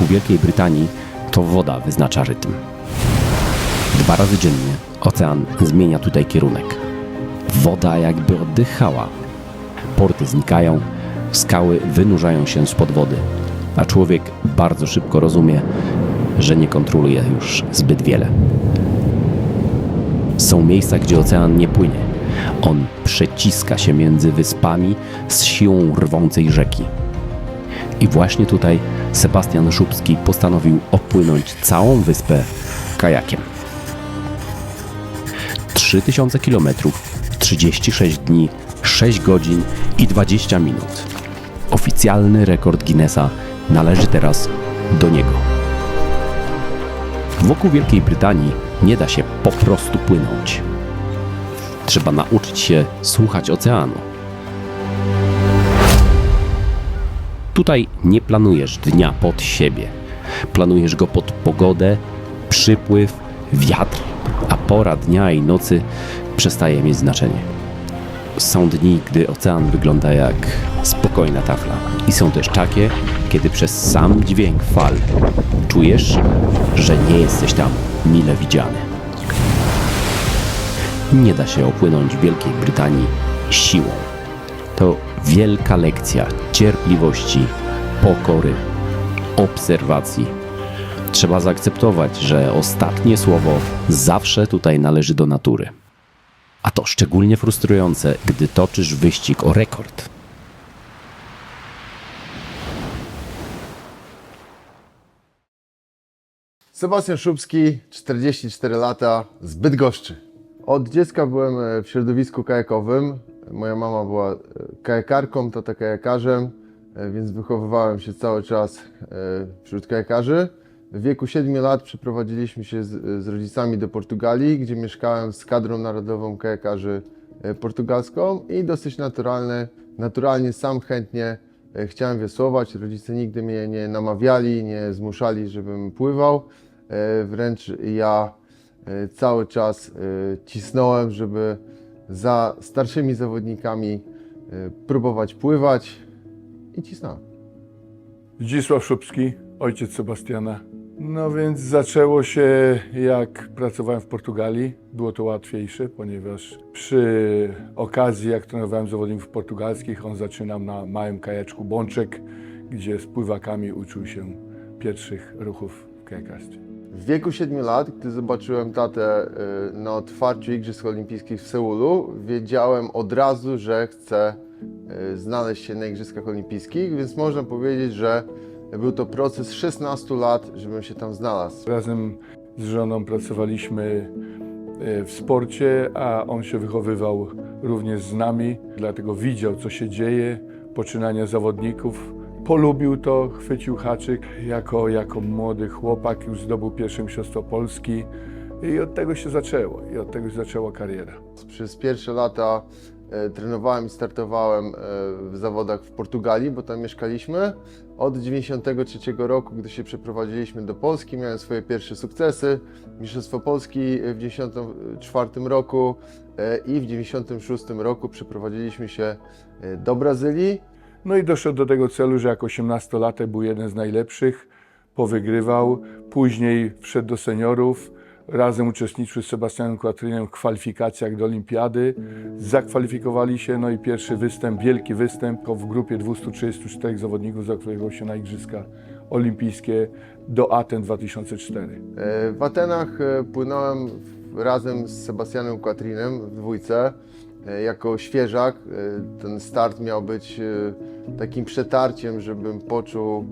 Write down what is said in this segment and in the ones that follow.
wokół Wielkiej Brytanii to woda wyznacza rytm. 2 razy dziennie ocean zmienia tutaj kierunek. Woda jakby oddychała. Porty znikają, skały wynurzają się spod wody, a człowiek bardzo szybko rozumie, że nie kontroluje już zbyt wiele. Są miejsca, gdzie ocean nie płynie. On przeciska się między wyspami z siłą rwącej rzeki. I właśnie tutaj Sebastian Szubski postanowił opłynąć całą wyspę kajakiem. 3000 km, 36 dni, 6 godzin i 20 minut. Oficjalny rekord Guinnessa należy teraz do niego. Wokół Wielkiej Brytanii nie da się po prostu płynąć. Trzeba nauczyć się słuchać oceanu. Tutaj nie planujesz dnia pod siebie. Planujesz go pod pogodę, przypływ, wiatr, a pora dnia i nocy przestaje mieć znaczenie. Są dni, gdy ocean wygląda jak spokojna tafla. I są też takie, kiedy przez sam dźwięk fal czujesz, że nie jesteś tam mile widziany. Nie da się opłynąć Wielkiej Brytanii siłą. To wielka lekcja cierpliwości, pokory, obserwacji. Trzeba zaakceptować, że ostatnie słowo zawsze tutaj należy do natury. A to szczególnie frustrujące, gdy toczysz wyścig o rekord. Sebastian Szubski, 44 lata, z Bydgoszczy. Od dziecka byłem w środowisku kajakowym. Moja mama była kajakarką, tata kajakarzem, więc wychowywałem się cały czas wśród kajakarzy. W wieku 7 lat przeprowadziliśmy się z rodzicami do Portugalii, gdzie mieszkałem z kadrą narodową kajakarzy portugalską i dosyć naturalnie sam chętnie chciałem wiosłować. Rodzice nigdy mnie nie namawiali, nie zmuszali, żebym pływał. Wręcz ja cały czas cisnąłem, żeby za starszymi zawodnikami próbować pływać i cisnąłem. Zdzisław Szubski, ojciec Sebastiana. No więc zaczęło się, jak pracowałem w Portugalii. Było to łatwiejsze, ponieważ przy okazji, jak trenowałem zawodników portugalskich, on zaczynał na małym kajaczku Bączek, gdzie z pływakami uczył się pierwszych ruchów w kajakarstwie. W wieku 7 lat, gdy zobaczyłem tatę na otwarciu Igrzysk Olimpijskich w Seulu, wiedziałem od razu, że chcę znaleźć się na Igrzyskach Olimpijskich, więc można powiedzieć, że był to proces 16 lat, żebym się tam znalazł. Razem z żoną pracowaliśmy w sporcie, a on się wychowywał również z nami, dlatego widział, co się dzieje, poczynania zawodników. Polubił to, chwycił haczyk. Jako młody chłopak już zdobył pierwsze mistrzostwo Polski i od tego się zaczęło. I od tego się zaczęła kariera. Przez pierwsze lata trenowałem i startowałem w zawodach w Portugalii, bo tam mieszkaliśmy. Od 1993 roku, gdy się przeprowadziliśmy do Polski, miałem swoje pierwsze sukcesy. Mistrzostwo Polski w 1994 roku i w 1996 roku przeprowadziliśmy się do Brazylii. No i doszedł do tego celu, że jako 18-latek był jeden z najlepszych, powygrywał. Później wszedł do seniorów. Razem uczestniczył z Sebastianem Quatrinem w kwalifikacjach do olimpiady. Zakwalifikowali się, no i pierwszy występ, wielki występ w grupie 234 zawodników zakwalifikował się na Igrzyska Olimpijskie do Aten 2004. W Atenach płynąłem razem z Sebastianem Quatrinem w dwójce jako świeżak. Ten start miał być takim przetarciem, żebym poczuł,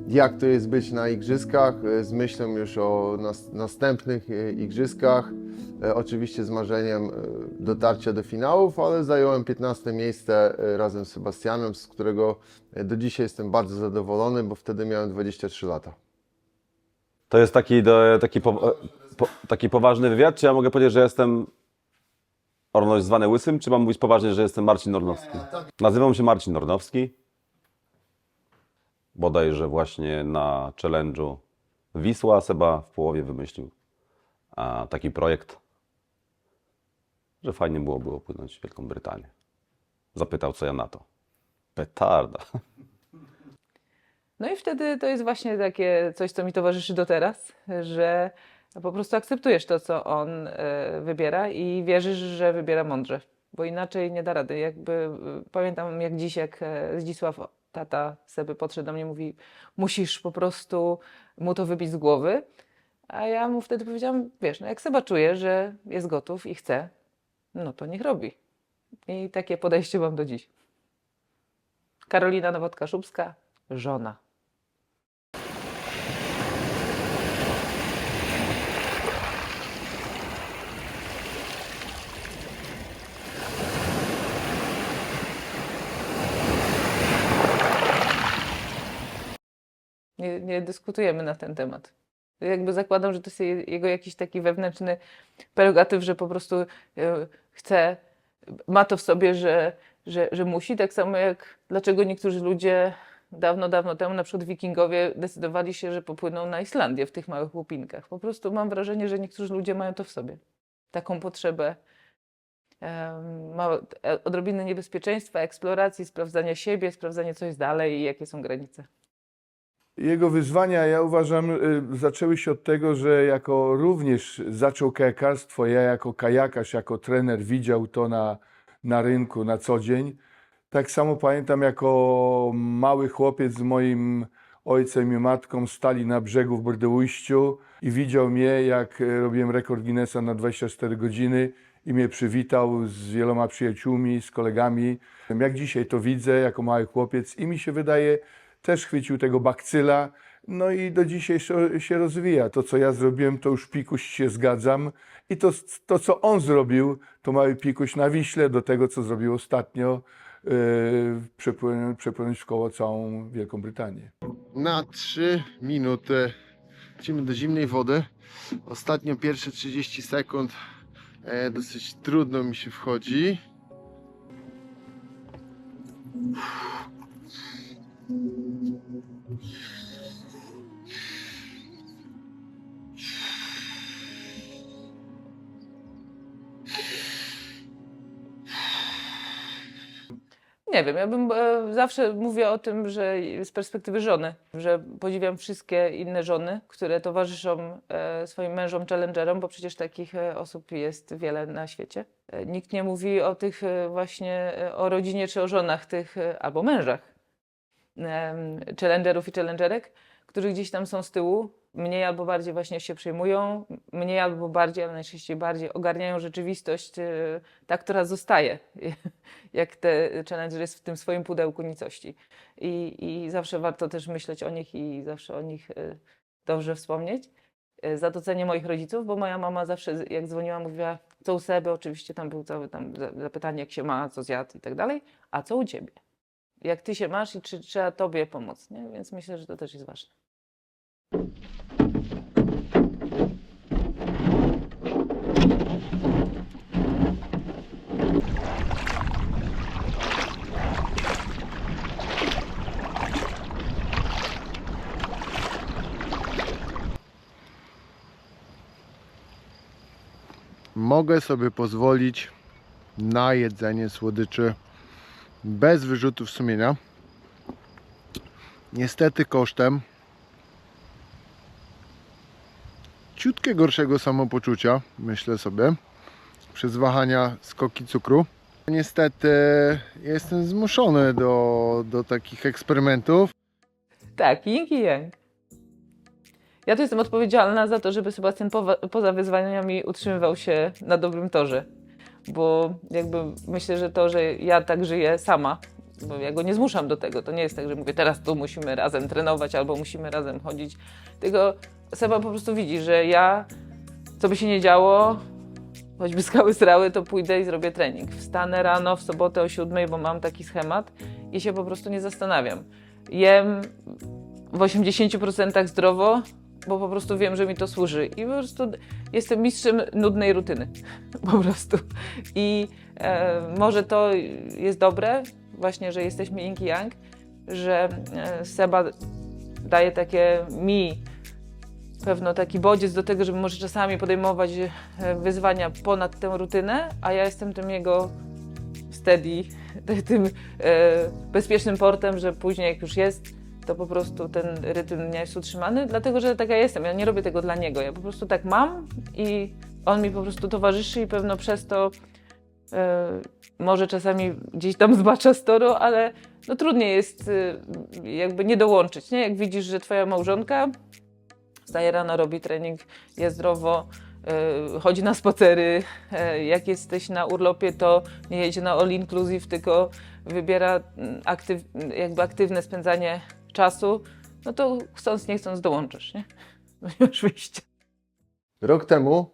jak to jest być na igrzyskach, z myślą już o następnych igrzyskach. Oczywiście z marzeniem dotarcia do finałów, ale zająłem 15 miejsce razem z Sebastianem, z którego do dzisiaj jestem bardzo zadowolony, bo wtedy miałem 23 lata. To jest taki poważny wywiad, czy ja mogę powiedzieć, że jestem Ornoś zwany Łysym, czy mam mówić poważnie, że jestem Marcin Nornowski? Nazywam się Marcin Nornowski. Bodajże właśnie na challenge'u Wisła Seba w połowie wymyślił taki projekt, że fajnie byłoby opłynąć w Wielką Brytanię. Zapytał, co ja na to. Petarda. No i wtedy to jest właśnie takie coś, co mi towarzyszy do teraz, że po prostu akceptujesz to, co on wybiera i wierzysz, że wybiera mądrze, bo inaczej nie da rady. Pamiętam jak dziś, jak Zdzisław, tata Seby, podszedł do mnie i mówi: musisz po prostu mu to wybić z głowy. A ja mu wtedy powiedziałam: wiesz, no jak Seba czuje, że jest gotów i chce, no to niech robi. I takie podejście mam do dziś. Karolina Nowotna-Szubska, żona. Nie dyskutujemy na ten temat. Jakby zakładam, że to jest jego jakiś taki wewnętrzny prerogatyw, że po prostu chce, ma to w sobie, że musi. Tak samo jak dlaczego niektórzy ludzie dawno temu, na przykład wikingowie, decydowali się, że popłyną na Islandię w tych małych łupinkach. Po prostu mam wrażenie, że niektórzy ludzie mają to w sobie. Taką potrzebę odrobiny niebezpieczeństwa, eksploracji, sprawdzania siebie, sprawdzania co jest dalej i jakie są granice. Jego wyzwania, ja uważam, zaczęły się od tego, że jako również zaczął kajakarstwo, ja jako kajakarz, jako trener widział to na rynku na co dzień. Tak samo pamiętam, jako mały chłopiec z moim ojcem i matką stali na brzegu w Bordeauxściu i widział mnie, jak robiłem rekord Guinnessa na 24 godziny i mnie przywitał z wieloma przyjaciółmi, z kolegami. Jak dzisiaj to widzę jako mały chłopiec i mi się wydaje, też chwycił tego bakcyla, no i do dzisiaj się rozwija. To, co ja zrobiłem, to już pikuś się zgadzam. I to co on zrobił, to mały pikuś na Wiśle, do tego, co zrobił ostatnio, przepłynąć w koło całą Wielką Brytanię. Na 3 minuty lecimy do zimnej wody. Ostatnio pierwsze 30 sekund dosyć trudno mi się wchodzi. Nie wiem, ja bym zawsze mówię o tym, że z perspektywy żony, że podziwiam wszystkie inne żony, które towarzyszą swoim mężom challengerom, bo przecież takich osób jest wiele na świecie. Nikt nie mówi o tych właśnie, o rodzinie czy o żonach tych, albo mężach challengerów i challengerek, którzy gdzieś tam są z tyłu, mniej albo bardziej właśnie się przejmują, mniej albo bardziej, ale najczęściej bardziej ogarniają rzeczywistość, ta, która zostaje, jak te challenger jest w tym swoim pudełku nicości. I zawsze warto też myśleć o nich i zawsze o nich dobrze wspomnieć. Za docenię moich rodziców, bo moja mama zawsze, jak dzwoniła, mówiła, co u Seby, oczywiście tam był całe zapytanie, jak się ma, co zjadł i tak dalej, a co u ciebie? Jak ty się masz i czy trzeba tobie pomóc, nie? Więc myślę, że to też jest ważne. Mogę sobie pozwolić na jedzenie słodyczy bez wyrzutów sumienia. Niestety kosztem ciutkę gorszego samopoczucia, myślę sobie, przez wahania skoki cukru. Niestety jestem zmuszony do takich eksperymentów. Tak, yin i yang. Ja tu jestem odpowiedzialna za to, żeby Sebastian poza wyzwaniami utrzymywał się na dobrym torze. Bo jakby myślę, że to, że ja tak żyję sama, bo ja go nie zmuszam do tego. To nie jest tak, że mówię, teraz tu musimy razem trenować albo musimy razem chodzić. Tylko Seba po prostu widzi, że ja, co by się nie działo, choćby skały srały, to pójdę i zrobię trening. Wstanę rano w sobotę o 7, bo mam taki schemat i się po prostu nie zastanawiam. Jem w 80% zdrowo, bo po prostu wiem, że mi to służy. I po prostu jestem mistrzem nudnej rutyny. Po prostu. I może to jest dobre, właśnie, że jesteśmy yin i yang, że Seba daje takie pewno taki bodziec do tego, żeby może czasami podejmować wyzwania ponad tę rutynę, a ja jestem tym jego steady, tym bezpiecznym portem, że później jak już jest to po prostu ten rytm dnia jest utrzymany, dlatego że taka jestem. Ja nie robię tego dla niego. Ja po prostu tak mam i on mi po prostu towarzyszy i pewno przez to może czasami gdzieś tam zbacza z toru, ale no trudniej jest jakby nie dołączyć, nie? Jak widzisz, że twoja małżonka wstaje rano, robi trening, je zdrowo, chodzi na spacery, jak jesteś na urlopie, to nie jedzie na all inclusive, tylko wybiera aktywne spędzanie czasu, no to chcąc nie chcąc dołączysz, nie? No nie masz wyjścia. Rok temu,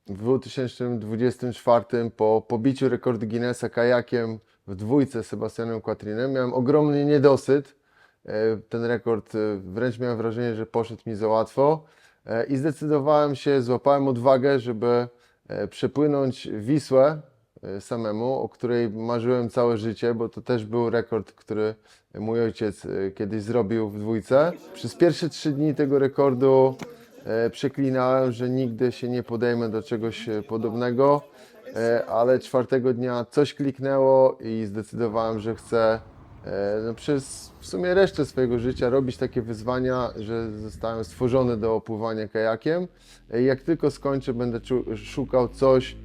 w 2024, po pobiciu rekordu Guinnessa kajakiem w dwójce z Sebastianem Quattrinem, miałem ogromny niedosyt. Ten rekord, wręcz miałem wrażenie, że poszedł mi za łatwo i zdecydowałem się, złapałem odwagę, żeby przepłynąć Wisłę samemu, o której marzyłem całe życie, bo to też był rekord, który mój ojciec kiedyś zrobił w dwójce. Przez pierwsze 3 dni tego rekordu przeklinałem, że nigdy się nie podejmę do czegoś podobnego, ale 4. dnia coś kliknęło i zdecydowałem, że chcę przez w sumie resztę swojego życia robić takie wyzwania, że zostałem stworzony do opływania kajakiem. Jak tylko skończę, będę szukał coś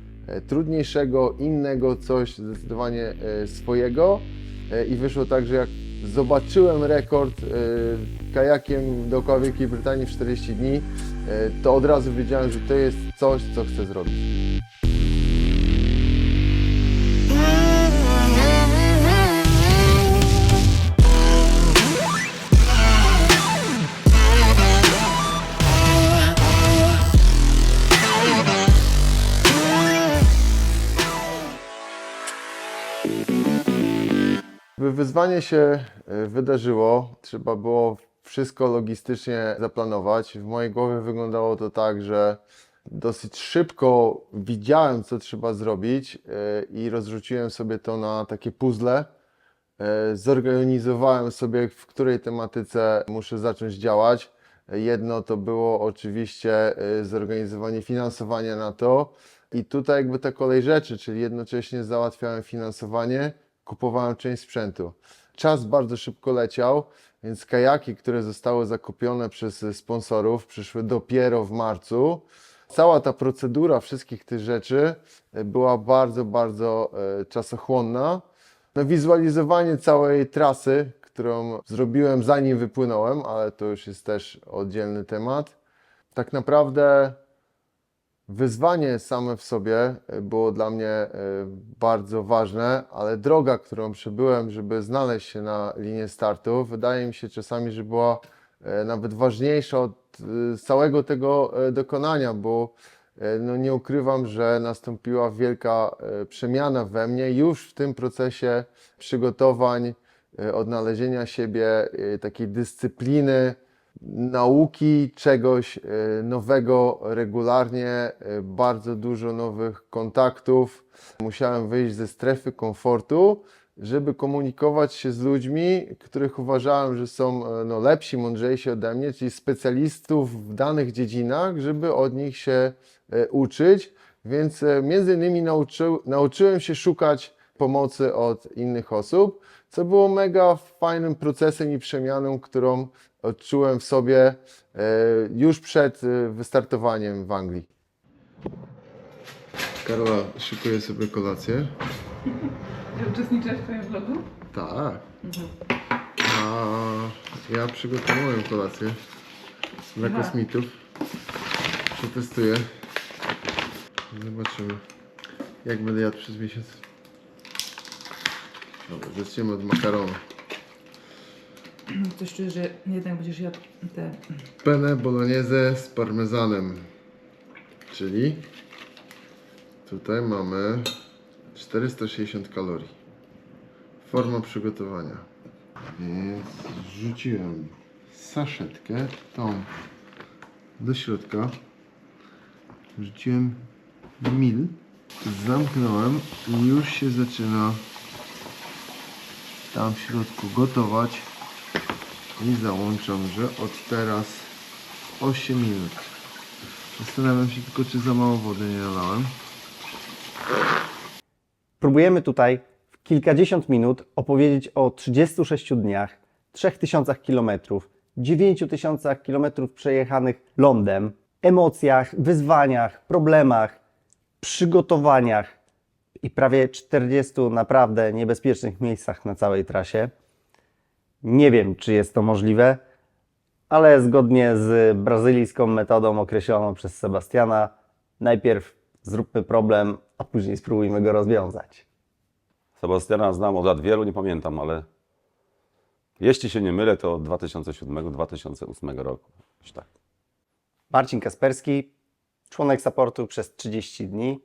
trudniejszego, innego, coś zdecydowanie swojego. I wyszło tak, że jak zobaczyłem rekord kajakiem dookoła Wielkiej Brytanii w 40 dni, to od razu wiedziałem, że to jest coś, co chcę zrobić. By wyzwanie się wydarzyło, trzeba było wszystko logistycznie zaplanować. W mojej głowie wyglądało to tak, że dosyć szybko widziałem, co trzeba zrobić i rozrzuciłem sobie to na takie puzzle. Zorganizowałem sobie, w której tematyce muszę zacząć działać. Jedno to było oczywiście zorganizowanie finansowania na to i tutaj jakby ta kolej rzeczy, czyli jednocześnie załatwiałem finansowanie, kupowałem część sprzętu. Czas bardzo szybko leciał, więc kajaki, które zostały zakupione przez sponsorów, przyszły dopiero w marcu. Cała ta procedura wszystkich tych rzeczy była bardzo, bardzo czasochłonna. No, wizualizowanie całej trasy, którą zrobiłem zanim wypłynąłem, ale to już jest też oddzielny temat. Tak naprawdę wyzwanie same w sobie było dla mnie bardzo ważne, ale droga, którą przebyłem, żeby znaleźć się na linię startu, wydaje mi się czasami, że była nawet ważniejsza od całego tego dokonania, bo no nie ukrywam, że nastąpiła wielka przemiana we mnie już w tym procesie przygotowań, odnalezienia siebie, takiej dyscypliny, nauki czegoś nowego regularnie, bardzo dużo nowych kontaktów. Musiałem wyjść ze strefy komfortu, żeby komunikować się z ludźmi, których uważałem, że są no, lepsi, mądrzejsi ode mnie, czyli specjalistów w danych dziedzinach, żeby od nich się uczyć. Więc między innymi nauczyłem się szukać pomocy od innych osób, co było mega fajnym procesem i przemianą, którą odczułem w sobie już przed wystartowaniem w Anglii. Karola szykuje sobie kolację. Uczestniczyłeś w twoim vlogu? Tak. A ja przygotowałem kolację dla kosmitów. Przetestuję. Zobaczymy, jak będę jadł przez miesiąc. Dobra, zaczniemy od makaronu. Coś czuję, że jednak będziesz jadł te... Penne bolognese z parmezanem. Czyli tutaj mamy 460 kalorii. Forma przygotowania. Więc rzuciłem saszetkę tą do środka. Rzuciłem mil. Zamknąłem i już się zaczyna tam w środku gotować. I załączam, że od teraz 8 minut. Zastanawiam się tylko, czy za mało wody nie nalałem. Próbujemy tutaj w kilkadziesiąt minut opowiedzieć o 36 dniach, 3000 km, 9000 km przejechanych lądem, emocjach, wyzwaniach, problemach, przygotowaniach i prawie 40 naprawdę niebezpiecznych miejscach na całej trasie. Nie wiem, czy jest to możliwe, ale zgodnie z brazylijską metodą określoną przez Sebastiana, najpierw zróbmy problem, a później spróbujmy go rozwiązać. Sebastiana znam od lat wielu, nie pamiętam, ale jeśli się nie mylę, to od 2007-2008 roku. Już tak. Marcin Kasperski, członek supportu przez 30 dni.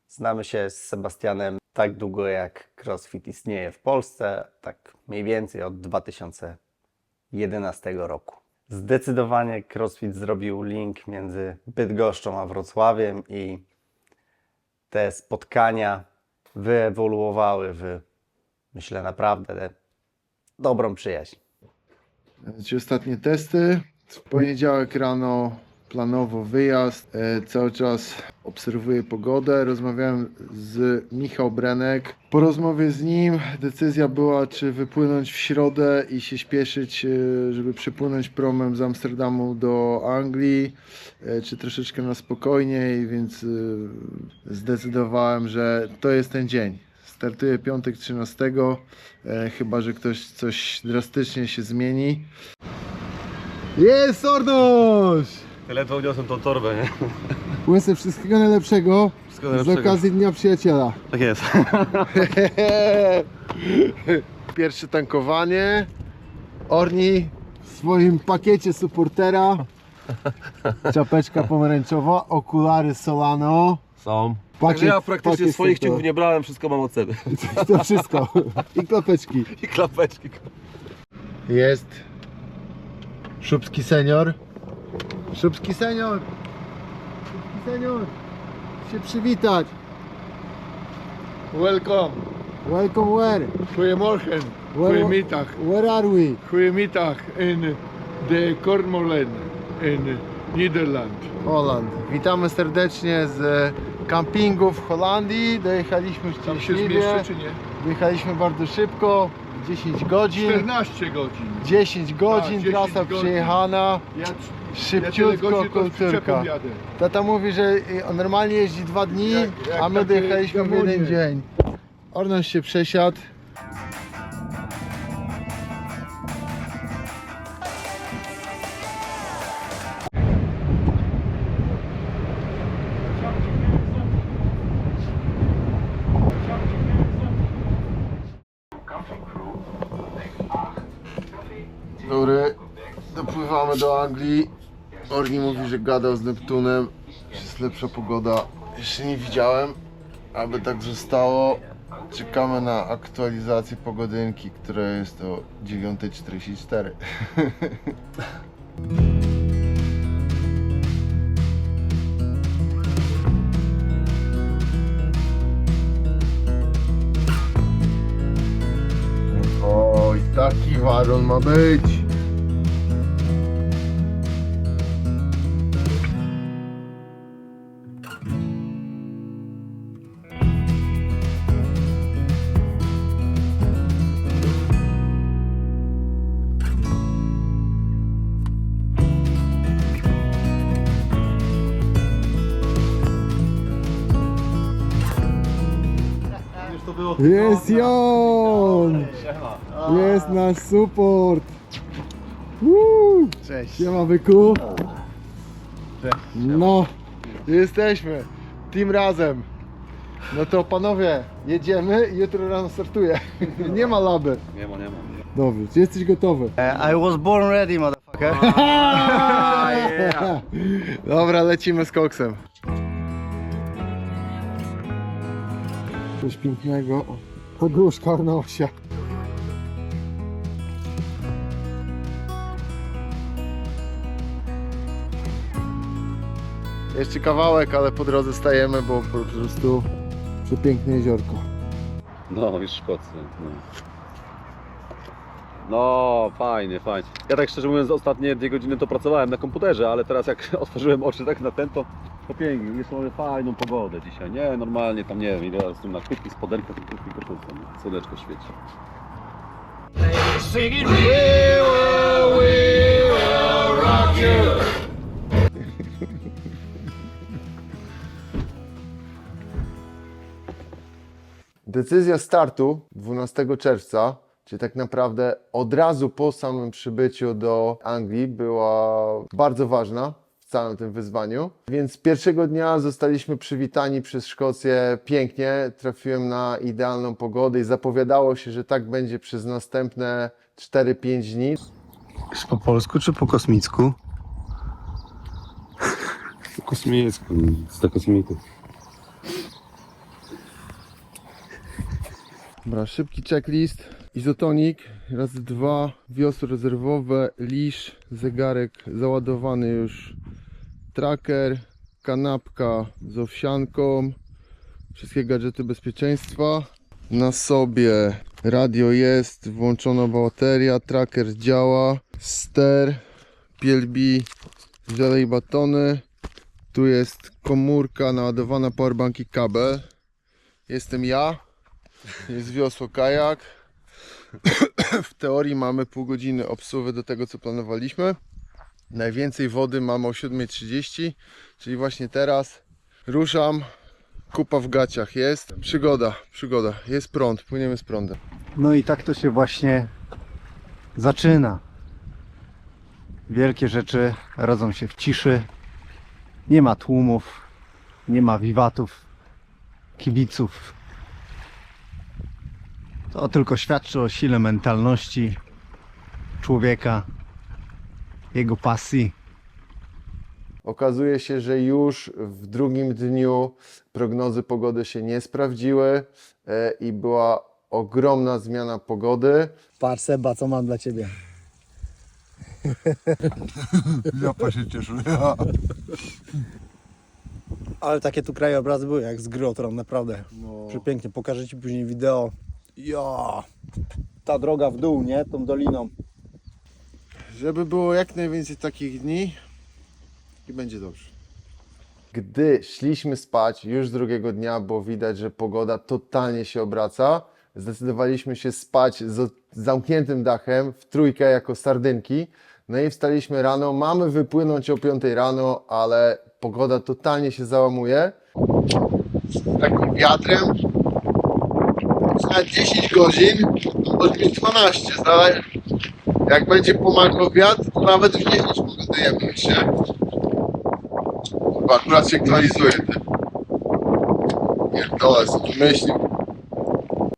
Znamy się z Sebastianem tak długo, jak CrossFit istnieje w Polsce, tak mniej więcej od 2011 roku. Zdecydowanie CrossFit zrobił link między Bydgoszczą a Wrocławiem i te spotkania wyewoluowały w, myślę, naprawdę dobrą przyjaźń. Ci ostatnie testy. W poniedziałek rano planowo wyjazd. Cały czas obserwuję pogodę. Rozmawiałem z Michał Brenek. Po rozmowie z nim decyzja była, czy wypłynąć w środę i się śpieszyć, żeby przypłynąć promem z Amsterdamu do Anglii, czy troszeczkę na spokojniej, więc zdecydowałem, że to jest ten dzień. Startuję piątek 13, chyba że coś drastycznie się zmieni. Jest Sordosz! Ledwo uniosłem tą torbę, nie? Łysy, wszystkiego najlepszego, z okazji Dnia Przyjaciela. Tak jest. Pierwsze tankowanie. Orni w swoim pakiecie supportera. Czapeczka pomarańczowa, okulary Solano. Są. Pakiet, Ja praktycznie pakiet swoich sektor. ciuchów nie brałem, wszystko mam od siebie. To wszystko. I klapeczki. I klapeczki. Jest Szubski senior. Szubski senior. Szubski senior. Się przywitać. Welcome. Welcome where? Goedemorgen. Goedemiddag. Where are we? Goedemiddag in de Kormolen in Nederland. Holland. Witamy serdecznie z kampingu w Holandii. Dojechaliśmy Tam się szczęśliwie. zmieszczę czy nie? Wyjechaliśmy bardzo szybko. 10 godzin. 14 godzin. 10 godzin, 10 trasa godzin. przejechana. Ja Szybciutko, godzin to z kulturka. przyczepą jadę. Tata mówi, że on normalnie jeździ 2 dni, Jak a my takie dojechaliśmy w jeden gamonie. dzień. Ornoś się przesiadł. Dobry, dopływamy do Anglii. Orni mówi, że gadał z Neptunem, że jest lepsza pogoda. Jeszcze nie widziałem, aby tak zostało. Czekamy na aktualizację pogodynki, która jest o 9:44. Oj, taki waron ma być. Jest Jon! Jest nasz support! Cześć! Siema byku! Cześć! No, jesteśmy! Team razem! No to panowie, jedziemy i jutro rano startuję. Nie ma laby. Nie ma. Dobrze, czy jesteś gotowy? I was born ready, motherfucker. Dobra, lecimy z koksem. Coś pięknego. Podróżka Ornosia. Jeszcze kawałek, ale po drodze stajemy, bo po prostu przepiękne jeziorko. No, już Szkocy. No, fajnie. Ja tak szczerze mówiąc, ostatnie 2 godziny to pracowałem na komputerze, ale teraz jak otworzyłem oczy tak na ten, to pięknie. Jest mamy fajną pogodę dzisiaj. Nie, normalnie tam nie wiem, ile z tym na krótki spodenkę, tylko słoneczko świeci. singing, we will rock you. Decyzja startu 12 czerwca, czyli tak naprawdę od razu po samym przybyciu do Anglii, była bardzo ważna w całym tym wyzwaniu. Więc pierwszego dnia zostaliśmy przywitani przez Szkocję pięknie. Trafiłem na idealną pogodę i zapowiadało się, że tak będzie przez następne 4-5 dni. Po polsku czy po kosmicku? Kosmicku, z kosmików. Dobra, szybki checklist. Izotonik, razy 2, wiosło rezerwowe, lisz, zegarek załadowany już, tracker, kanapka z owsianką, wszystkie gadżety bezpieczeństwa. Na sobie radio jest, włączona bateria, tracker działa, ster, PLB, żele i batony. Tu jest komórka naładowana, powerbank i kabel. Jestem ja. Jest wiosło, kajak. W teorii mamy pół godziny obsuwy do tego, co planowaliśmy. Najwięcej wody mamy o 7:30, czyli właśnie teraz. Ruszam. Kupa w gaciach jest. Przygoda. Jest prąd, płyniemy z prądem. No i tak to się właśnie zaczyna. Wielkie rzeczy rodzą się w ciszy. Nie ma tłumów, nie ma wiwatów, kibiców. To tylko świadczy o sile mentalności człowieka, jego pasji. Okazuje się, że już w drugim dniu prognozy pogody się nie sprawdziły i była ogromna zmiana pogody. Patrz Seba, co mam dla ciebie. Ja się cieszę. Ale takie tu krajobrazy były, jak z gry o Tron, naprawdę. Przepięknie, pokażę ci później wideo. Ja, ta droga w dół, nie? Tą doliną. Żeby było jak najwięcej takich dni i będzie dobrze. Gdy szliśmy spać już drugiego dnia, było widać, że pogoda totalnie się obraca. Zdecydowaliśmy się spać z zamkniętym dachem w trójkę jako sardynki. No i wstaliśmy rano, mamy wypłynąć o 5 rano, ale pogoda totalnie się załamuje. Z takim wiatrem na 10 godzin, może być 12, ale jak będzie pomagał wiatr, to nawet w 10 pogadujemy się. Chyba akurat się aktualizuje. Pierdolę sobie myślił.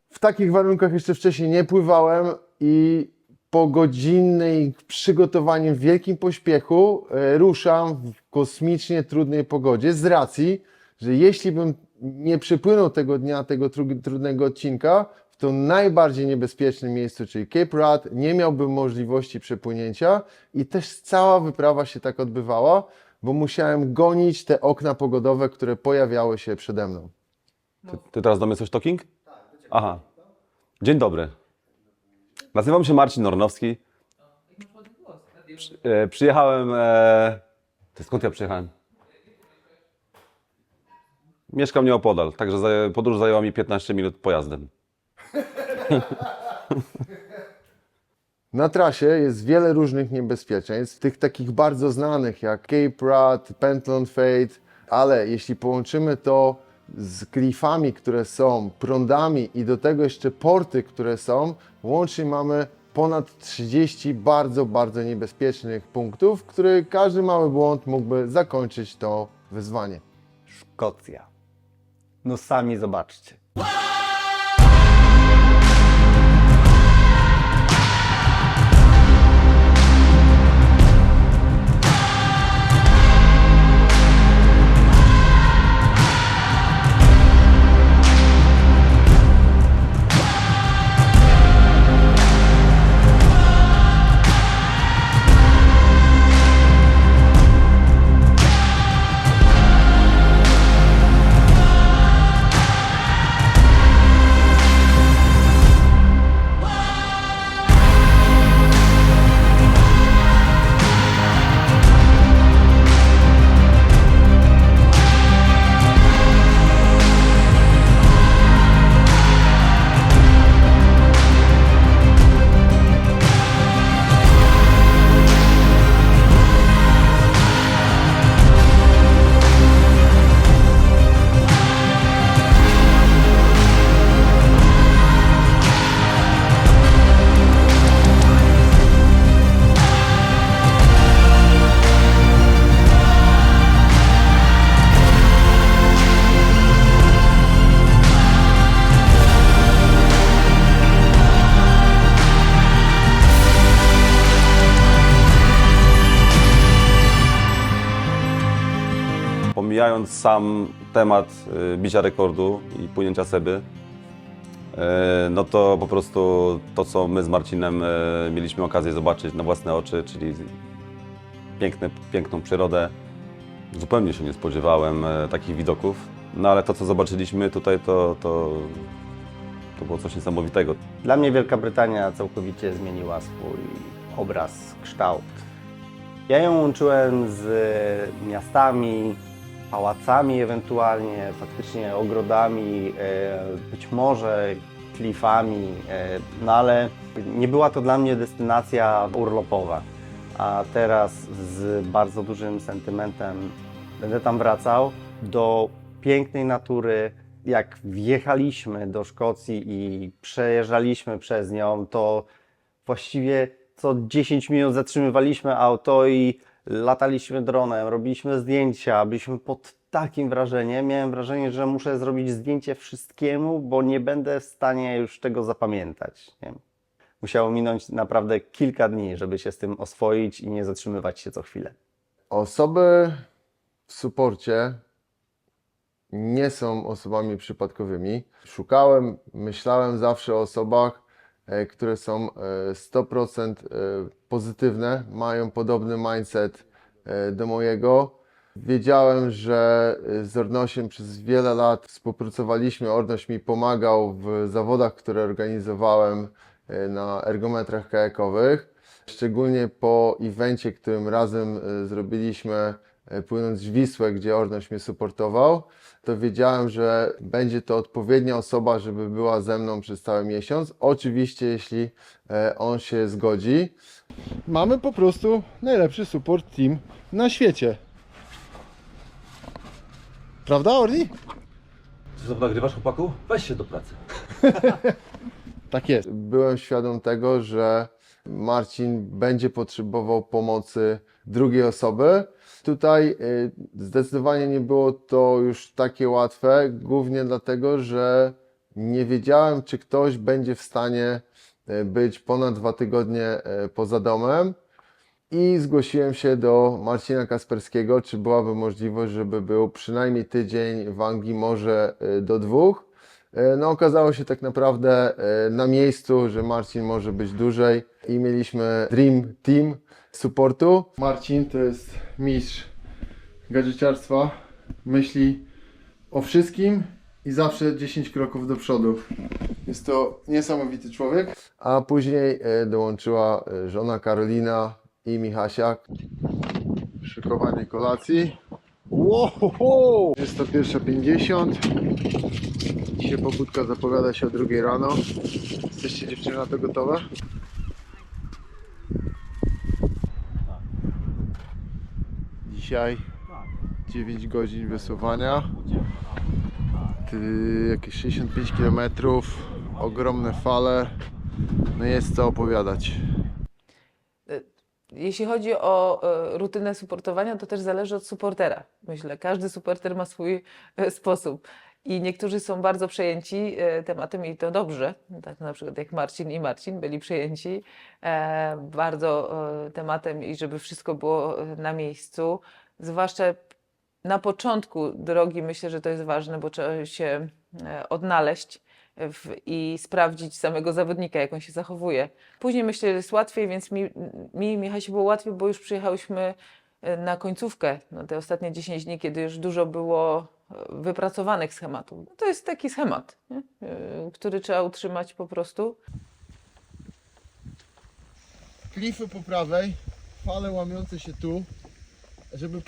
W takich warunkach jeszcze wcześniej nie pływałem i po godzinnej przygotowaniu w wielkim pośpiechu ruszam w kosmicznie trudnej pogodzie z racji, że jeśli bym nie przepłynął tego dnia, tego trudnego odcinka, w to najbardziej niebezpiecznym miejscu, czyli Cape Wrath, nie miałbym możliwości przepłynięcia i też cała wyprawa się tak odbywała, bo musiałem gonić te okna pogodowe, które pojawiały się przede mną. Ty teraz do mnie coś talking? Aha. Dzień dobry. Nazywam się Marcin Nornowski. Przyjechałem... Skąd ja przyjechałem? Mieszkam nieopodal, także podróż zajęła mi 15 minut pojazdem. Na trasie jest wiele różnych niebezpieczeństw, tych takich bardzo znanych jak Cape Wrath, Pentland Fate, ale jeśli połączymy to z klifami, które są, prądami i do tego jeszcze porty, które są, łącznie mamy ponad 30 bardzo, bardzo niebezpiecznych punktów, w których każdy mały błąd mógłby zakończyć to wyzwanie. Szkocja. No sami zobaczcie. pomijając sam temat bicia rekordu i płynięcia Seby, no to po prostu to, co my z Marcinem mieliśmy okazję zobaczyć na własne oczy, czyli piękną przyrodę. Zupełnie się nie spodziewałem takich widoków, no ale to, co zobaczyliśmy tutaj, to było coś niesamowitego. Dla mnie Wielka Brytania całkowicie zmieniła swój obraz, kształt. Ja ją łączyłem z miastami, pałacami ewentualnie, faktycznie ogrodami, być może klifami, no ale nie była to dla mnie destynacja urlopowa. A teraz z bardzo dużym sentymentem będę tam wracał do pięknej natury. Jak wjechaliśmy do Szkocji i przejeżdżaliśmy przez nią, to właściwie co 10 minut zatrzymywaliśmy auto i lataliśmy dronem, robiliśmy zdjęcia, byliśmy pod takim wrażeniem. Miałem wrażenie, że muszę zrobić zdjęcie wszystkiemu, bo nie będę w stanie już tego zapamiętać. Nie? Musiało minąć naprawdę kilka dni, żeby się z tym oswoić i nie zatrzymywać się co chwilę. Osoby w suporcie nie są osobami przypadkowymi. Myślałem zawsze o osobach, które są 100% pozytywne, mają podobny mindset do mojego. Wiedziałem, że z Ornosiem przez wiele lat współpracowaliśmy. Ornoś mi pomagał w zawodach, które organizowałem na ergometrach kajakowych. Szczególnie po evencie, którym razem zrobiliśmy, płynąc w Wisłę, gdzie Ornoś mnie supportował, to wiedziałem, że będzie to odpowiednia osoba, żeby była ze mną przez cały miesiąc. Oczywiście, jeśli on się zgodzi. Mamy po prostu najlepszy support team na świecie. Prawda, Orli? Co nagrywasz, chłopaku? Weź się do pracy. Tak jest. Byłem świadom tego, że Marcin będzie potrzebował pomocy drugiej osoby. Tutaj zdecydowanie nie było to już takie łatwe, głównie dlatego, że nie wiedziałem, czy ktoś będzie w stanie być ponad 2 tygodnie poza domem. I zgłosiłem się do Marcina Kasperskiego, czy byłaby możliwość, żeby był przynajmniej tydzień w Anglii, może do 2. No okazało się tak naprawdę na miejscu, że Marcin może być dłużej i mieliśmy Dream Team supportu. Marcin to jest mistrz gadżeciarstwa, myśli o wszystkim i zawsze 10 kroków do przodu. Jest to niesamowity człowiek. A później dołączyła żona Karolina i Michasia. Szykowanie kolacji. Wow! Jest to 1:50. Dzisiaj pobudka zapowiada się o 2 rano. Jesteście dziewczyny na to gotowe? Dzisiaj 9 godzin wysuwania. Jakieś 65 km. Ogromne fale. No jest co opowiadać. Jeśli chodzi o rutynę supportowania, to też zależy od supportera. Myślę, każdy supporter ma swój sposób. I niektórzy są bardzo przejęci tematem i to dobrze. Tak na przykład jak Marcin i Marcin byli przejęci bardzo tematem i żeby wszystko było na miejscu. Zwłaszcza na początku drogi myślę, że to jest ważne, bo trzeba się odnaleźć i sprawdzić samego zawodnika, jak on się zachowuje. Później myślę, że jest łatwiej, więc mi i Michasi było łatwiej, bo już przyjechałyśmy na końcówkę, na te ostatnie 10 dni, kiedy już dużo było wypracowanych schematów. No to jest taki schemat, nie? Który trzeba utrzymać po prostu. Klify po prawej, fale łamiące się tu. Żeby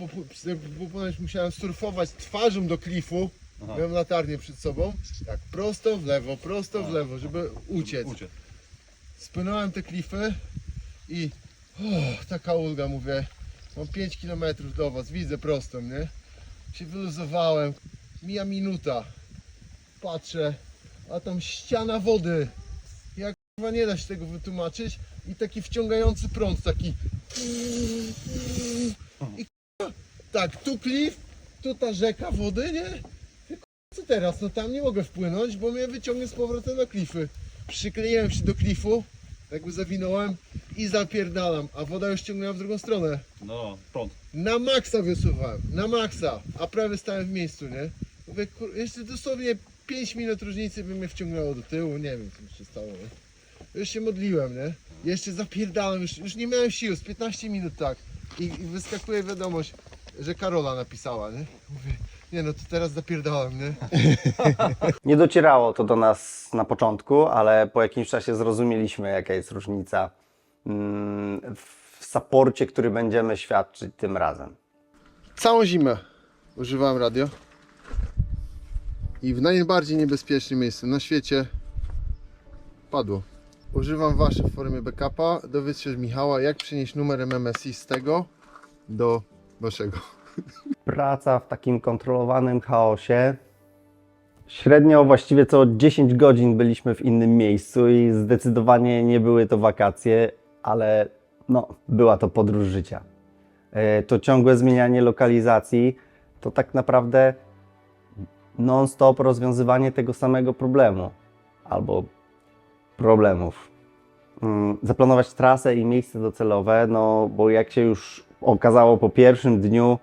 popłynąć, musiałem surfować twarzą do klifu. Miałem latarnię przed sobą. Tak, prosto w lewo, żeby uciec. Spłynąłem te klify i taka ulga, mówię, mam 5 km do was, widzę prostą, nie? Się wyluzowałem, mija minuta, patrzę, a tam ściana wody. Jak chyba nie da się tego wytłumaczyć i taki wciągający prąd, taki i tak, tu klif, tu ta rzeka wody, nie? Co teraz? No tam nie mogę wpłynąć, bo mnie wyciągnie z powrotem na klify. Przykleiłem się do klifu, jakby zawinąłem i zapierdalam, a woda już ciągnęła w drugą stronę. No, prąd. Na maksa wysuwałem, na maksa, a prawie stałem w miejscu, nie? Mówię, jeszcze dosłownie 5 minut różnicy by mnie wciągnęło do tyłu, nie wiem co mi się stało, nie? Już się modliłem, nie? Jeszcze zapierdałem, już nie miałem sił, z 15 minut tak. I wyskakuje wiadomość, że Karola napisała, nie? Mówię, nie no to teraz zapierdałem, nie? Nie docierało to do nas na początku, ale po jakimś czasie zrozumieliśmy, jaka jest różnica w saporcie, który będziemy świadczyć tym razem. Całą zimę używałem radio i w najbardziej niebezpiecznym miejscu na świecie padło. Używam wasze w formie backupa. Dowiedz się od Michała, jak przenieść numer MMSI z tego do waszego. Praca w takim kontrolowanym chaosie. Średnio właściwie co 10 godzin byliśmy w innym miejscu i zdecydowanie nie były to wakacje, ale no, była to podróż życia. To ciągłe zmienianie lokalizacji to tak naprawdę non-stop rozwiązywanie tego samego problemu albo problemów. Zaplanować trasę i miejsce docelowe, no bo jak się już okazało po pierwszym dniu,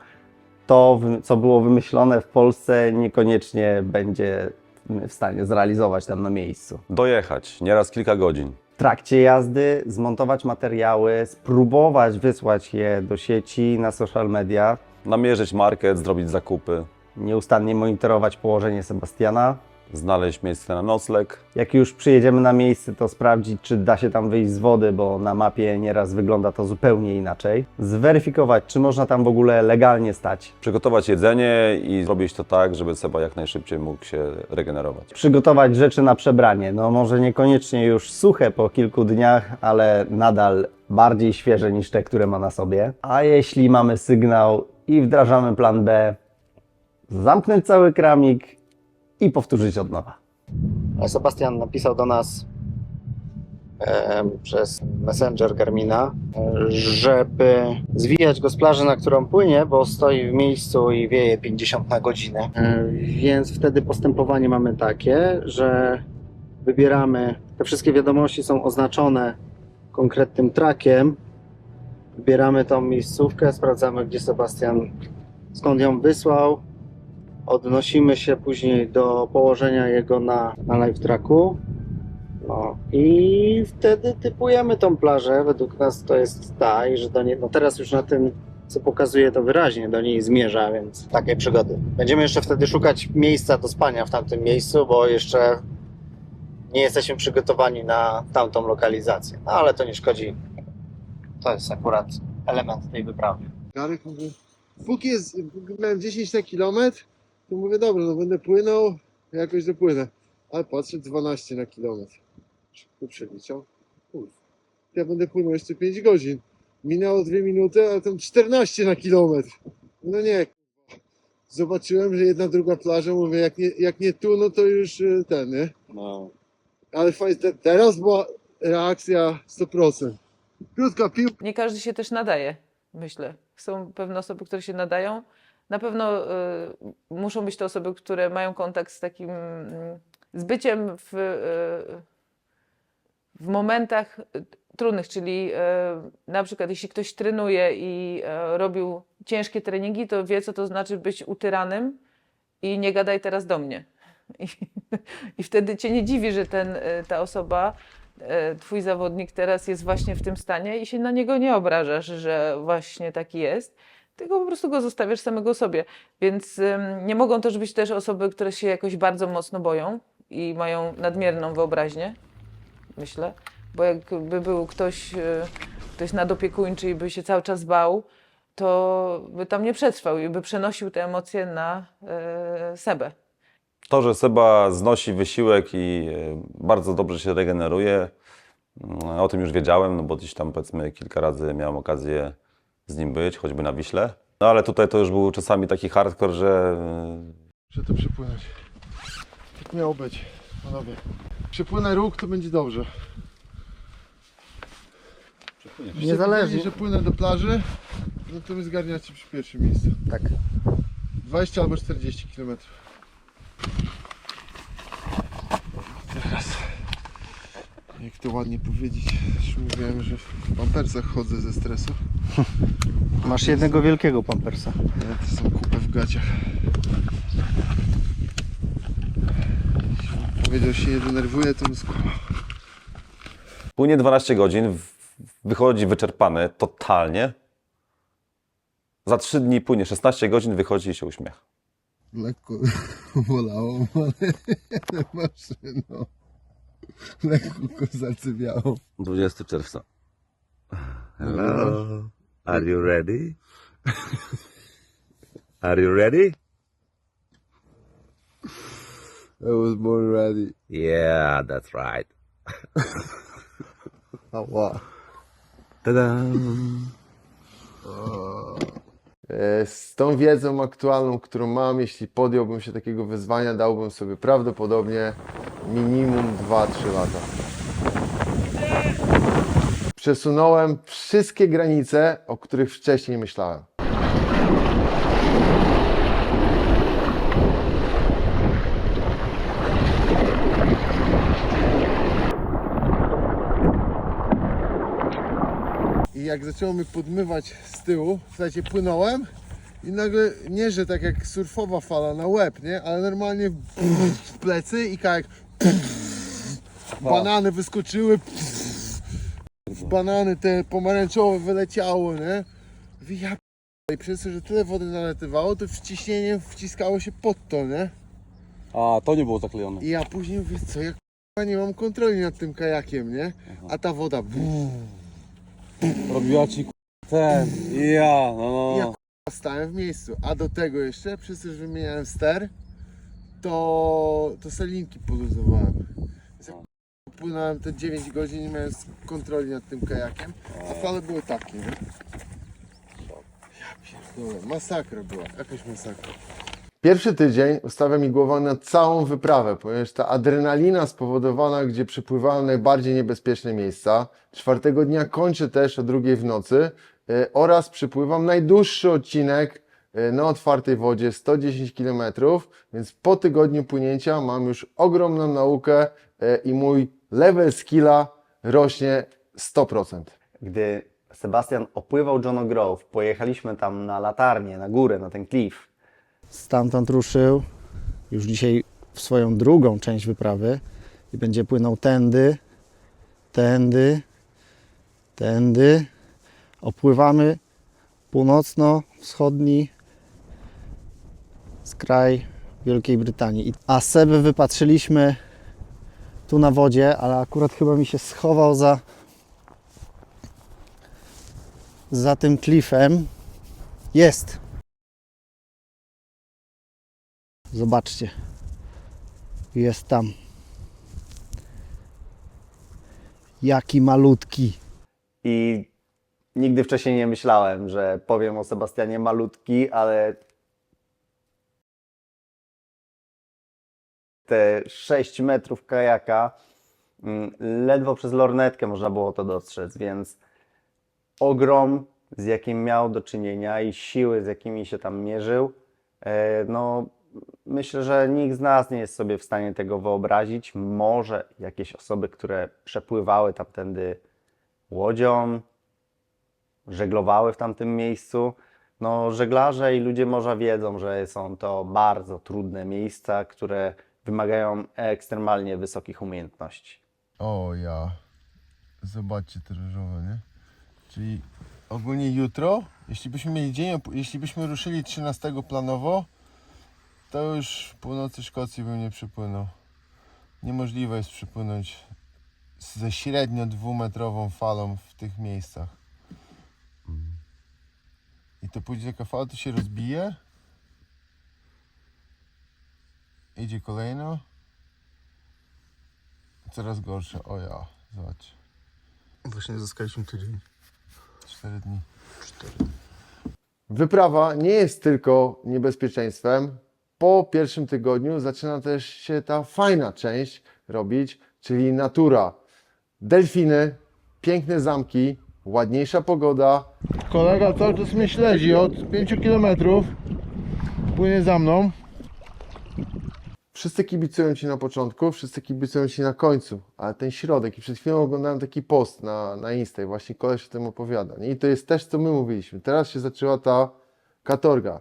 to, co było wymyślone w Polsce, niekoniecznie będzie w stanie zrealizować tam na miejscu. Dojechać, nieraz kilka godzin. W trakcie jazdy zmontować materiały, spróbować wysłać je do sieci, na social media, Namierzyć market, zrobić zakupy, nieustannie monitorować położenie Sebastiana. znaleźć miejsce na nocleg. Jak już przyjedziemy na miejsce, to sprawdzić, czy da się tam wyjść z wody, bo na mapie nieraz wygląda to zupełnie inaczej. Zweryfikować, czy można tam w ogóle legalnie stać. Przygotować jedzenie i zrobić to tak, żeby Seba jak najszybciej mógł się regenerować. Przygotować rzeczy na przebranie. No może niekoniecznie już suche po kilku dniach, ale nadal bardziej świeże niż te, które ma na sobie. A jeśli mamy sygnał i wdrażamy plan B, zamknąć cały kramik i powtórzyć od nowa. Sebastian napisał do nas przez Messenger Garmina, żeby zwijać go z plaży, na którą płynie, bo stoi w miejscu i wieje 50 na godzinę. Więc wtedy postępowanie mamy takie, że wybieramy, te wszystkie wiadomości są oznaczone konkretnym trackiem, wybieramy tą miejscówkę, sprawdzamy, gdzie Sebastian, skąd ją wysłał, odnosimy się później do położenia jego na live tracku. No i wtedy typujemy tą plażę. Według nas to jest ta i że do niej, no teraz już na tym, co pokazuje to wyraźnie, do niej zmierza, więc takie przygody. Będziemy jeszcze wtedy szukać miejsca do spania w tamtym miejscu, bo jeszcze nie jesteśmy przygotowani na tamtą lokalizację. No ale to nie szkodzi. To jest akurat element tej wyprawy. Garek mówi, póki jest, miałem 10 na kilometr, to mówię, dobra, no będę płynął, jakoś dopłynę. Ale patrzę, 12 na kilometr. Szybko przeliczał. Kurwa, ja będę płynął jeszcze 5 godzin. Minęło 2 minuty, a tam 14 na kilometr. No nie, kurwa. Zobaczyłem, że jedna, druga plaża, mówię, jak nie tu, no to już ten, nie? No. Ale fajnie, teraz była reakcja 100%. Krótka piłka. Nie każdy się też nadaje, myślę. Są pewne osoby, które się nadają. Na pewno muszą być to osoby, które mają kontakt z takim z byciem w momentach trudnych, czyli na przykład jeśli ktoś trenuje i robił ciężkie treningi, to wie, co to znaczy być utyranym i nie gadaj teraz do mnie. I wtedy cię nie dziwi, że ta osoba, twój zawodnik teraz jest właśnie w tym stanie i się na niego nie obrażasz, że właśnie taki jest, tylko po prostu go zostawiasz samego sobie. Więc nie mogą też być też osoby, które się jakoś bardzo mocno boją i mają nadmierną wyobraźnię, myślę, bo jakby był ktoś nadopiekuńczy i by się cały czas bał, to by tam nie przetrwał i by przenosił te emocje na Sebę. To, że Seba znosi wysiłek i bardzo dobrze się regeneruje, o tym już wiedziałem, no bo gdzieś tam powiedzmy kilka razy miałem okazję z nim być, choćby na Wiśle. No ale tutaj to już był czasami taki hardcore, że... Muszę to przepłynąć. Tak miało być, panowie. Przepłynę róg, to będzie dobrze. Niezależnie. Że płynę do plaży, no to wy zgarniacie przy pierwszym miejscu. Tak. 20 albo 40 km. Teraz jak to ładnie powiedzieć, już mówiłem, że w pampersach chodzę ze stresu. Masz jednego wielkiego pampersa. Ja to są kupę w gaciach. Jeśli powiedział, że się nie denerwuje, to bym skłamał. Płynie 12 godzin, wychodzi wyczerpany totalnie. Za 3 dni płynie 16 godzin, wychodzi i się uśmiecha. Lekko bolało, ale maszyną. Lekko zacywiało. 20 czerwca. Hello. Are you ready? Are you ready? I was born ready. Yeah, that's right. Ała. Ta-da! Z tą wiedzą aktualną, którą mam, jeśli podjąłbym się takiego wyzwania, dałbym sobie prawdopodobnie minimum 2-3 lata. Przesunąłem wszystkie granice, o których wcześniej myślałem. I jak zaczęło mnie podmywać z tyłu, w zasadzie płynąłem i nagle, nie że tak jak surfowa fala na łeb, nie? Ale normalnie w plecy i kajak. Banany wyskoczyły. Banany te pomarańczowe wyleciało, nie? Mówię, ja p***a. I przez to, że tyle wody nalatywało, to ciśnienie wciskało się pod to, nie? A, to nie było zaklejone. I ja później mówię, co ja k***a, nie mam kontroli nad tym kajakiem, nie? A ta woda Robiła ci ten. Ja, no. Ja stałem w miejscu, a do tego jeszcze, przez to, że wymieniałem ster, to salinki poluzowałem. Więc jak płynąłem te 9 godzin, nie miałem kontroli nad tym kajakiem, a fale były takie, nie? Ja pierdolę, masakra była, jakaś masakra. Pierwszy tydzień ustawia mi głowę na całą wyprawę, ponieważ ta adrenalina spowodowana, gdzie przypływałem najbardziej niebezpieczne miejsca. 4 dnia kończę też o 2 w nocy oraz przypływam najdłuższy odcinek na otwartej wodzie, 110 km, więc po tygodniu płynięcia mam już ogromną naukę i mój level skilla rośnie 100%. Gdy Sebastian opływał John O'Groove, pojechaliśmy tam na latarnię, na górę, na ten klif. Stamtąd ruszył już dzisiaj w swoją drugą część wyprawy i będzie płynął tędy, tędy, tędy. Opływamy północno-wschodni skraj Wielkiej Brytanii. A Sebę wypatrzyliśmy tu na wodzie, ale akurat chyba mi się schował za tym klifem. Jest! Zobaczcie. Jest tam. Jaki malutki. I nigdy wcześniej nie myślałem, że powiem o Sebastianie malutki, ale te 6 metrów kajaka, ledwo przez lornetkę można było to dostrzec, więc ogrom, z jakim miał do czynienia i siły, z jakimi się tam mierzył, no myślę, że nikt z nas nie jest sobie w stanie tego wyobrazić. Może jakieś osoby, które przepływały tamtędy łodzią, żeglowały w tamtym miejscu. No, żeglarze i ludzie morza wiedzą, że są to bardzo trudne miejsca, które wymagają ekstremalnie wysokich umiejętności. O ja, zobaczcie te różowe, nie? Czyli ogólnie jutro, jeśli byśmy mieli dzień, jeśli byśmy ruszyli 13 planowo, to już północy Szkocji bym nie przypłynął. Niemożliwe jest przypłynąć ze średnio 2-metrową falą w tych miejscach. I to pójdzie taka fala, to się rozbije. Idzie kolejno. Coraz gorsze. O ja, zobacz. Właśnie zyskaliśmy tydzień. 4 dni. Wyprawa nie jest tylko niebezpieczeństwem. Po pierwszym tygodniu zaczyna też się ta fajna część robić, czyli natura. Delfiny, piękne zamki, ładniejsza pogoda. Kolega cały czas mnie śledzi od 5 km. Płynie za mną. Wszyscy kibicują Ci na początku, wszyscy kibicują Ci na końcu, ale ten środek, i przed chwilą oglądałem taki post na Insta i właśnie koleś o tym opowiada. Nie? I to jest też, co my mówiliśmy. Teraz się zaczęła ta katorga.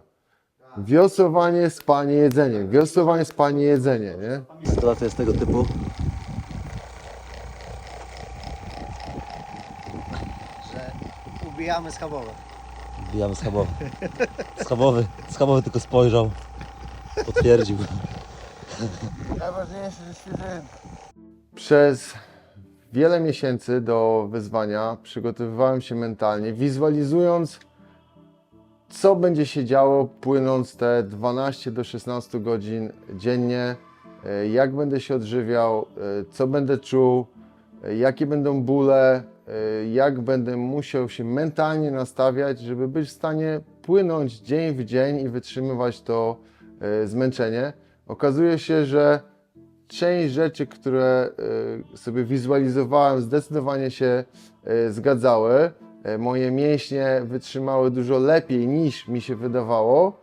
Wiosłowanie, spanie, jedzenie. Wiosłowanie, spanie, jedzenie, nie? Sytuacja jest tego typu, że ubijamy schabowe. Wbijamy schabowy. Schabowy tylko spojrzał, potwierdził. Najważniejsze, że świeżynka. Przez wiele miesięcy do wyzwania przygotowywałem się mentalnie, wizualizując, co będzie się działo, płynąc te 12 do 16 godzin dziennie, jak będę się odżywiał, co będę czuł, jakie będą bóle, jak będę musiał się mentalnie nastawiać, żeby być w stanie płynąć dzień w dzień i wytrzymywać to zmęczenie. Okazuje się, że część rzeczy, które sobie wizualizowałem, zdecydowanie się zgadzały. Moje mięśnie wytrzymały dużo lepiej niż mi się wydawało,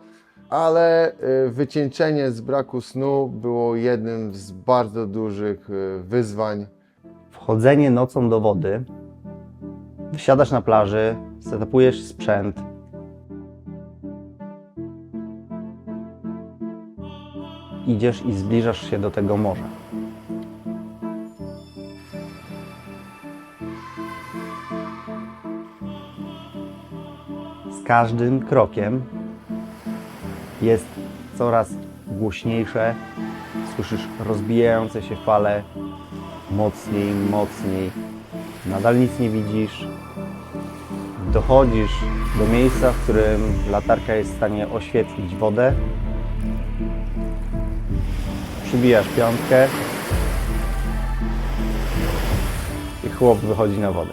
ale wycieńczenie z braku snu było jednym z bardzo dużych wyzwań. Wchodzenie nocą do wody, wysiadasz na plaży, setupujesz sprzęt, idziesz i zbliżasz się do tego morza. Z każdym krokiem jest coraz głośniejsze, słyszysz rozbijające się fale, mocniej, mocniej, nadal nic nie widzisz. Dochodzisz do miejsca, w którym latarka jest w stanie oświetlić wodę. Przybijasz piątkę i chłop wychodzi na wodę.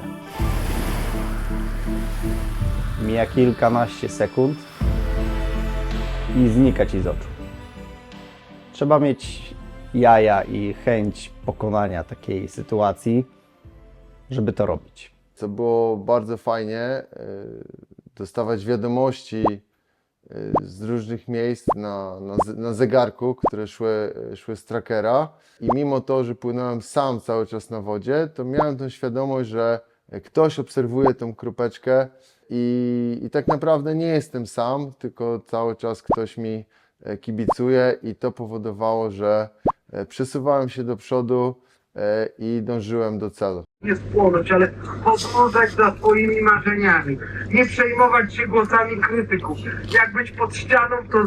Mija kilkanaście sekund i znika ci z oczu. Trzeba mieć jaja i chęć pokonania takiej sytuacji, żeby to robić. Co było bardzo fajnie, dostawać wiadomości z różnych miejsc na zegarku, które szły z trackera. I mimo to, że płynąłem sam cały czas na wodzie, to miałem tą świadomość, że ktoś obserwuje tą kropeczkę i tak naprawdę nie jestem sam, tylko cały czas ktoś mi kibicuje i to powodowało, że przesuwałem się do przodu i dążyłem do celu. Nie spłonąć, ale podążać za swoimi marzeniami. Nie przejmować się głosami krytyków. Jak być pod ścianą, to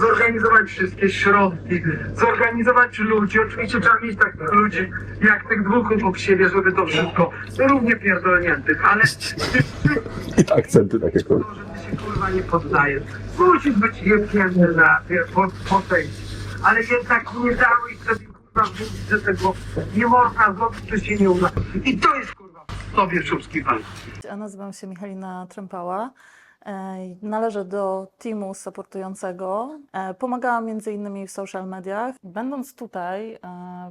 zorganizować wszystkie środki, zorganizować ludzi. Oczywiście trzeba mieć takich ludzi, jak tych dwóch obok siebie, żeby to wszystko równie pierdolniętych, ale I akcenty takie kurwa. że ty się kurwa nie poddajesz. Musisz być jebnięty po części, ale jednak nie dałeś sobie kurwa wrzucić, że tego nie można zrobić, to się nie uda. I to jest kurwa w tobie Szubski walk. Ja nazywam się Michalina Trempała. Należę do teamu supportującego. Pomagałam m.in. w social mediach. Będąc tutaj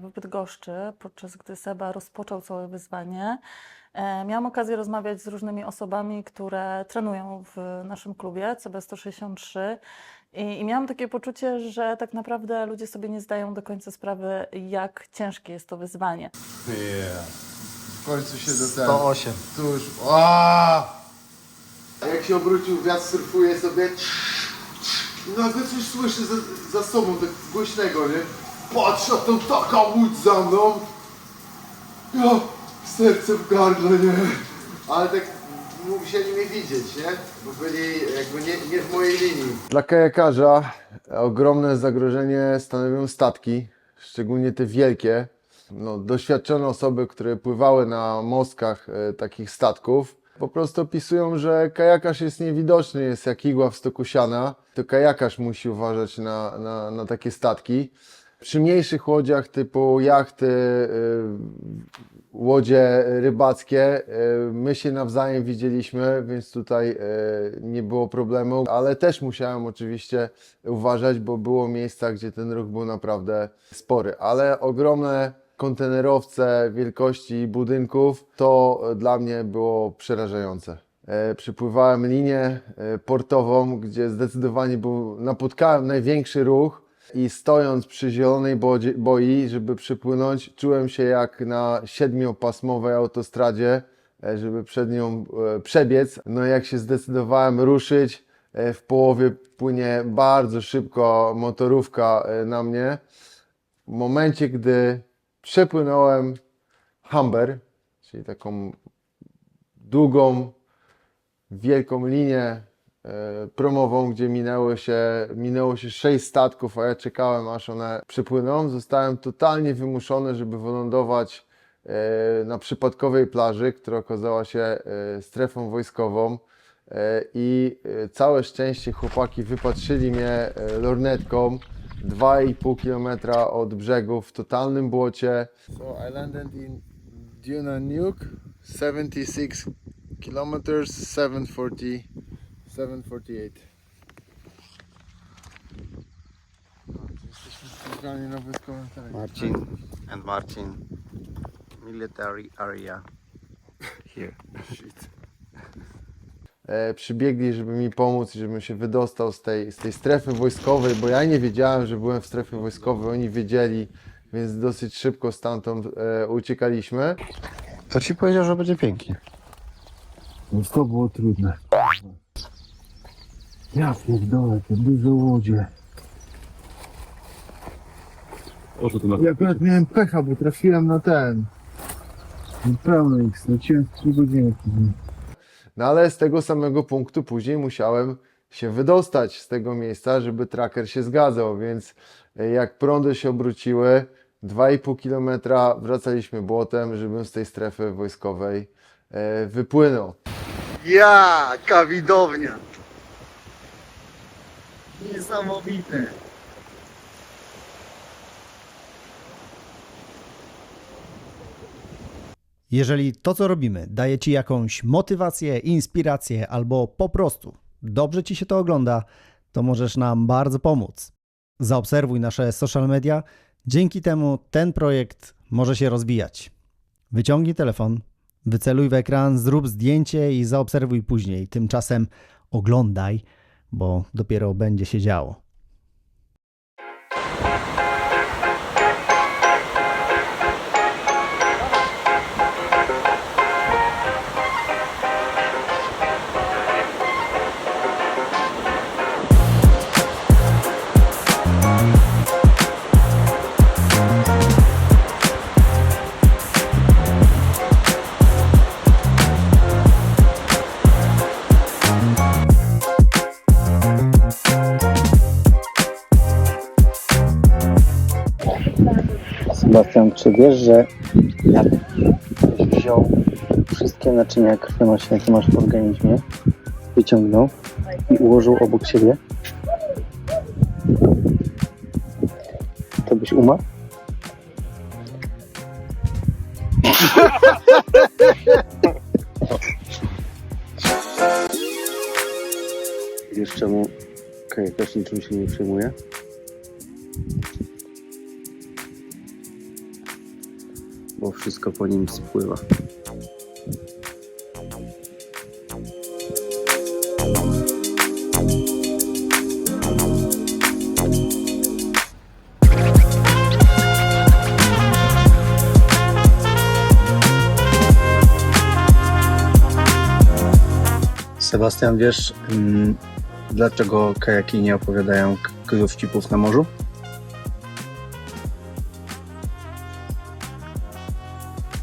w Bydgoszczy, podczas gdy Seba rozpoczął całe wyzwanie, miałam okazję rozmawiać z różnymi osobami, które trenują w naszym klubie CB163 i miałam takie poczucie, że tak naprawdę ludzie sobie nie zdają do końca sprawy, jak ciężkie jest to wyzwanie. W końcu się do tego. 108. Tu już. A jak się obrócił, wiatr surfuje sobie. I nagle coś słyszę za sobą, tak głośnego, nie? Patrz, a to taka łódź za mną. Ja, serce w gardle, nie? Ale tak musieli mnie widzieć, nie? Bo byli jakby nie w mojej linii. Dla kajakarza ogromne zagrożenie stanowią statki, szczególnie te wielkie. No, doświadczone osoby, które pływały na mostkach takich statków, po prostu opisują, że kajakarz jest niewidoczny, jest jak igła w stoku siana. To kajakarz musi uważać na takie statki. Przy mniejszych łodziach typu jachty, łodzie rybackie, my się nawzajem widzieliśmy, więc tutaj nie było problemu, ale też musiałem oczywiście uważać, bo było miejsca, gdzie ten ruch był naprawdę spory, ale ogromne kontenerowce wielkości budynków, to dla mnie było przerażające. Przypływałem linię portową, gdzie zdecydowanie napotkałem największy ruch i stojąc przy zielonej boi, żeby przypłynąć, czułem się jak na 7-pasmowej autostradzie, żeby przed nią przebiec. No jak się zdecydowałem ruszyć, w połowie płynie bardzo szybko motorówka na mnie. W momencie, gdy przepłynąłem Humber, czyli taką długą, wielką linię promową, gdzie minęło się 6 statków, a ja czekałem, aż one przypłyną. Zostałem totalnie wymuszony, żeby wylądować na przypadkowej plaży, która okazała się strefą wojskową. I całe szczęście chłopaki wypatrzyli mnie lornetką 2,5 km od brzegu w totalnym błocie. So I landed in Dunanuke, 76 km, 748. Jesteśmy spotkani na wojskowym terenie. Marcin and Marcin. Military area. Here. Przybiegli, żeby mi pomóc i żebym się wydostał z tej strefy wojskowej, bo ja nie wiedziałem, że byłem w strefie wojskowej, oni wiedzieli, więc dosyć szybko stamtąd uciekaliśmy. To ci powiedział, że będzie pięknie. No to było trudne. Ja pierdolę, te duże łodzie. Ja akurat miałem pecha, bo trafiłem na ten. Pełno ich, straciłem 3 godziny. No ale z tego samego punktu później musiałem się wydostać z tego miejsca, żeby tracker się zgadzał, więc jak prądy się obróciły, 2,5 km wracaliśmy błotem, żebym z tej strefy wojskowej wypłynął. Jaka widownia! Niesamowite! Jeżeli to, co robimy, daje Ci jakąś motywację, inspirację albo po prostu dobrze Ci się to ogląda, to możesz nam bardzo pomóc. Zaobserwuj nasze social media, dzięki temu ten projekt może się rozwijać. Wyciągnij telefon, wyceluj w ekran, zrób zdjęcie i zaobserwuj później. Tymczasem oglądaj, bo dopiero będzie się działo. Sebastian, czy wiesz, że jakbyś wziął wszystkie naczynia krwionośne, jakie masz w organizmie, wyciągnął i ułożył obok siebie, to byś umarł? Wiesz, czemu kajakarz niczym się nie przejmuje? Bo wszystko po nim spływa. Sebastian, wiesz, dlaczego kajaki nie opowiadają dowcipów na morzu?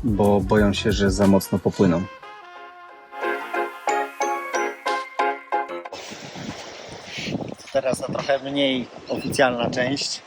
Bo boją się, że za mocno popłyną. Teraz ta trochę mniej oficjalna część.